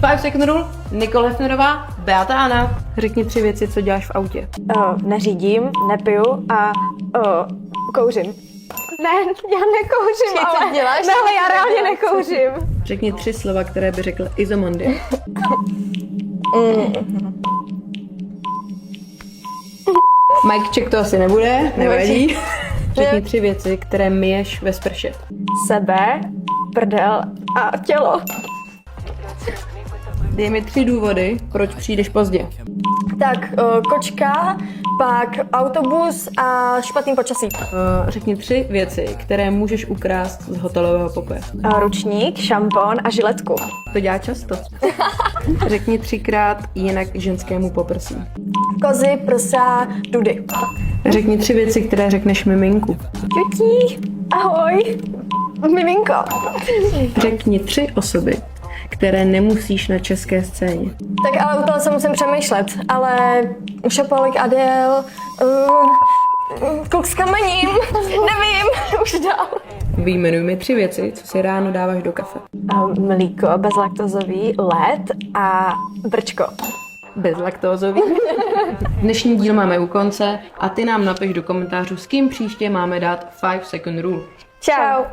5 second rule, Nikol Hefnerová, Beata Anna. Řekni 3 věci, co děláš v autě. Neřídím, nepiju a kouřím. Ne, já nekouřím, ale... děláš? Ne, ale já reálně nekouřím. Řekni 3 slova, které by řekl Izomondy. Mike check to asi nebude, nevadí. Řekni 3 věci, které myješ ve sprše. Sebe, prdel a tělo. Dej mi 3 důvody, proč přijdeš pozdě. Tak, kočka, pak autobus a špatný počasí. Řekni 3 věci, které můžeš ukrást z hotelového pokoje. Ručník, šampon a žiletku. To dělá často. Řekni 3krát jinak ženskému poprsí. Kozy, prsa, dudy. Řekni 3 věci, které řekneš miminku. Čutí, ahoj, miminko. Řekni 3 osoby, které nemusíš na české scéně. Tak ale u toho se musím přemýšlet, ale Šapolik, Adel, kluk s kamením, nevím, už dál. Vyjmenuj mi 3 věci, co si ráno dáváš do kafe. Mlíko, bezlaktozový, led a brčko. Bezlaktózový. Dnešní díl máme u konce a ty nám napiš do komentářů, s kým příště máme dát 5 second rule. Čau.